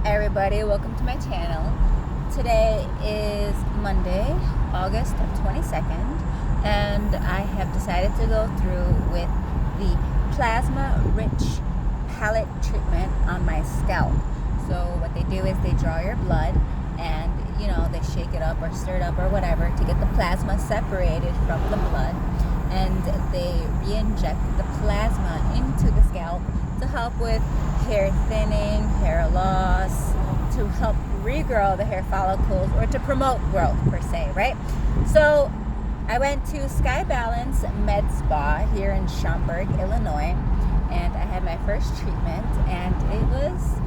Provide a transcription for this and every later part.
Everybody, welcome to my channel. Today is Monday, August 22nd, and I have decided to go through with the plasma-rich palette treatment on my scalp. So what they do is they draw your blood and, they shake it up or stir it up or whatever to get the plasma separated from the blood, and they re-inject the plasma into the scalp to help with hair thinning, hair loss, to help regrow the hair follicles, or to promote growth per se, right? So I went to SkyBalance Medspa here in Schaumburg, Illinois, and I had my first treatment, and it was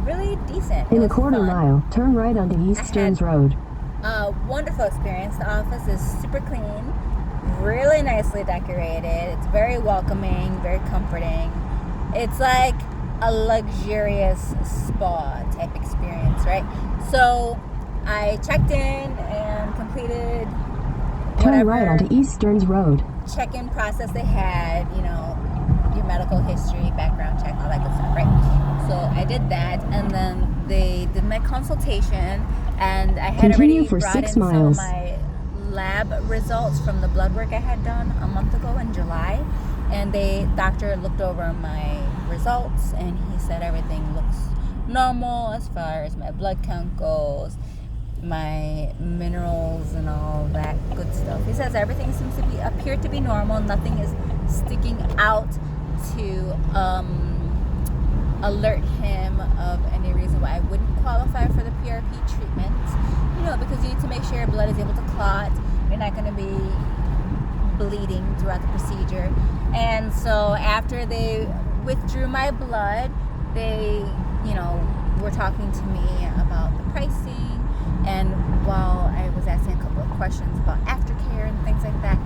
really decent. In a quarter mile, turn right onto East Stearns Road. A wonderful experience. The office is super clean, really nicely decorated. It's very welcoming, very comforting. It's like a luxurious spa type experience, right? So I checked in and completed Turn right onto East Stearns Road. Check-in process they had, your medical history, background check, all that good stuff, right? So I did that, and then they did my consultation, and I had Continue already for brought 6 in some of miles. my lab results from the blood work I had done a month ago in July, and the doctor looked over my results, and he said everything looks normal as far as my blood count goes, my minerals and all that good stuff. He says everything seems to appear to be normal. Nothing is sticking out to alert him of any reason why I wouldn't qualify for the PRP treatment. Because you need to make sure your blood is able to clot. You're not going to be bleeding throughout the procedure. And so after they withdrew my blood, they, were talking to me about the pricing. And while I was asking a couple of questions about aftercare and things like that,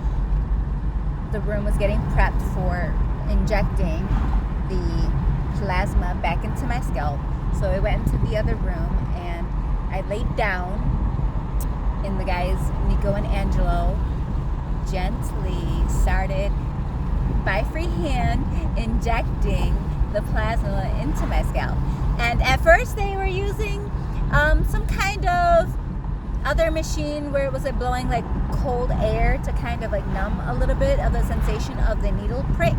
the room was getting prepped for injecting the plasma back into my scalp. So I went into the other room and I laid down, and the guys, Nico and Angelo, gently started by freehand injecting the plasma into my scalp. And at first they were using some kind of other machine where it was like blowing like cold air to kind of like numb a little bit of the sensation of the needle prick.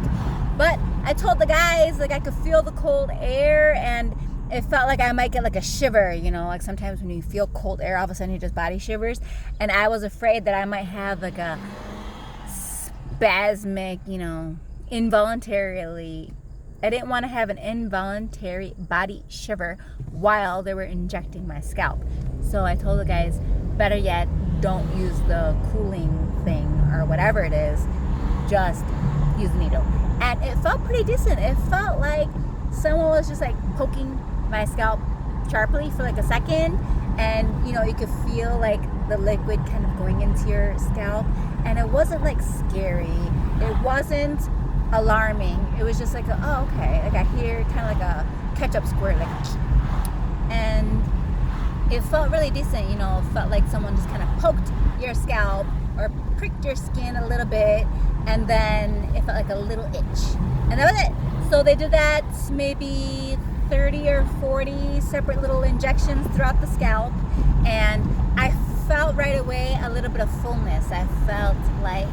But I told the guys, like, I could feel the cold air, and it felt like I might get like a shiver, like sometimes when you feel cold air, all of a sudden you just body shivers. And I was afraid that I might have like a spasmic, involuntarily. I didn't want to have an involuntary body shiver while they were injecting my scalp. So I told the guys, better yet, don't use the cooling thing or whatever it is. Just use the needle. And it felt pretty decent. It felt like someone was just like poking my scalp sharply for like a second. And, you could feel like the liquid kind of going into your scalp. And it wasn't like scary. It wasn't alarming. It was just like, oh, okay. Like I hear kind of like a ketchup squirt, like, and it felt really decent. It felt like someone just kind of poked your scalp or pricked your skin a little bit, and then it felt like a little itch, and that was it. So they did that maybe 30 or 40 separate little injections throughout the scalp, and I felt right away a little bit of fullness. I felt like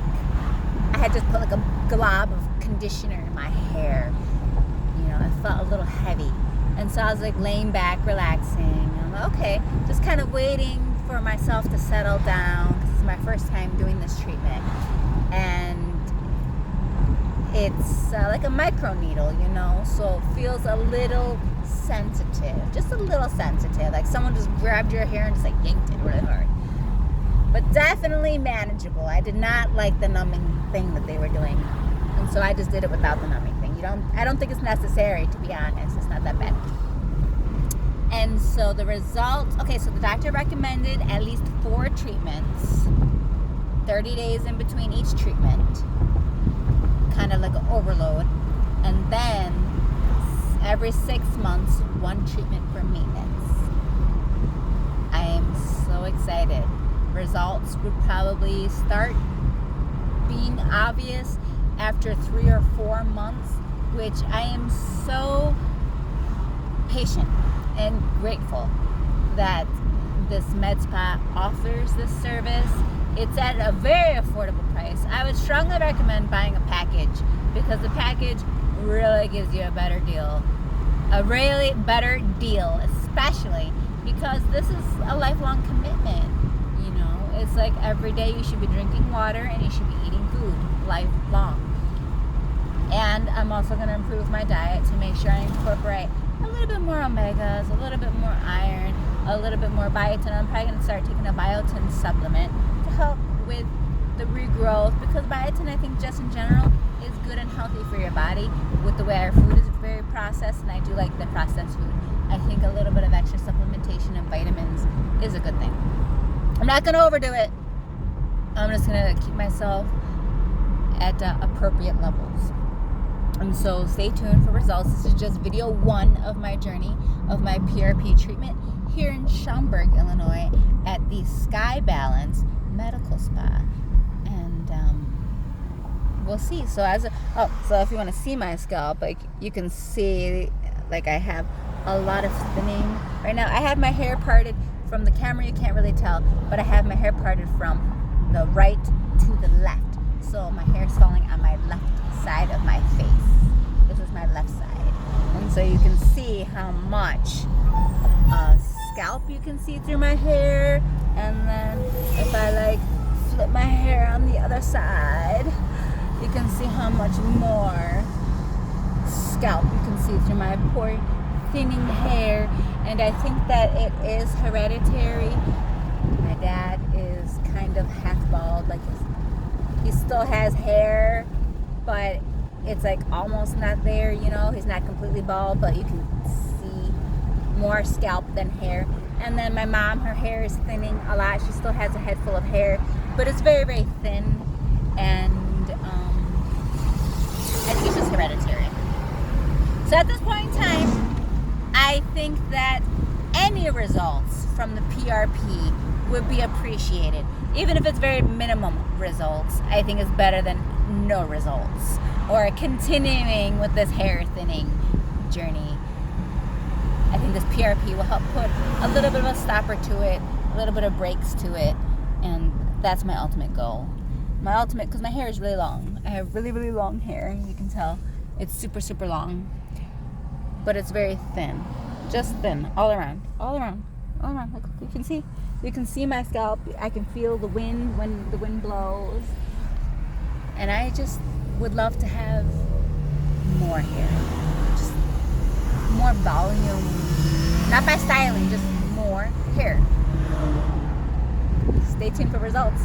I had just put like a glob of conditioner in my hair. It felt a little heavy. And so I was like laying back, relaxing. I'm like, okay, just kind of waiting for myself to settle down, because it's my first time doing this treatment. And it's like a micro needle, so it feels a little sensitive, just a little sensitive. Like someone just grabbed your hair and just like yanked it really hard. But definitely manageable. I did not like the numbing thing that they were doing. And so I just did it without the numbing thing. I don't think it's necessary, to be honest. It's not that bad. And so the results, so the doctor recommended at least 4 treatments, 30 days in between each treatment, kind of like an overload. And then every 6 months, 1 treatment for maintenance. I am so excited. Results would probably start being obvious after 3 or 4 months, which I am so patient. and grateful that this med spa offers this service. It's at a very affordable price. I would strongly recommend buying a package because the package really gives you a better deal. A really better deal, especially because this is a lifelong commitment. You know, it's like every day you should be drinking water and you should be eating food lifelong. And I'm also going to improve my diet to make sure I incorporate a little bit more omegas, a little bit more iron, a little bit more biotin. I'm probably going to start taking a biotin supplement to help with the regrowth, because biotin, I think, just in general is good and healthy for your body. With the way our food is very processed, and I do like the processed food, I think a little bit of extra supplementation and vitamins is a good thing. I'm not going to overdo it. I'm just going to keep myself at appropriate levels. And so stay tuned for results. This is just video 1 of my journey of my PRP treatment here in Schaumburg, Illinois at the SkyBalance Medical Spa. And we'll see. So so if you want to see my scalp, like you can see, like I have a lot of thinning right now. I have my hair parted from the camera. You can't really tell, but I have my hair parted from the right to the left. So my hair is falling on my left side of my face. This is my left side. And so you can see how much scalp you can see through my hair. And then if I like flip my hair on the other side, you can see how much more scalp you can see through my poor thinning hair. And I think that it is hereditary. My dad is kind of half bald, like he still has hair, but it's like almost not there, you know. He's not completely bald, but you can see more scalp than hair. And then my mom, her hair is thinning a lot. She still has a head full of hair, but it's very, very thin. And I think it's just hereditary. So at this point in time, I think that any results from the PRP would be appreciated. Even if it's very minimum results, I think it's better than no results. Or continuing with this hair thinning journey. I think this PRP will help put a little bit of a stopper to it, a little bit of brakes to it, and that's my ultimate goal. My ultimate, because my hair is really long. I have really, really long hair. You can tell it's super, super long, but it's very thin, just thin, all around, all around, all around. Look, you can see my scalp. I can feel the wind when the wind blows, and I just would love to have more hair, just more volume, not by styling, just more hair. Stay tuned for results.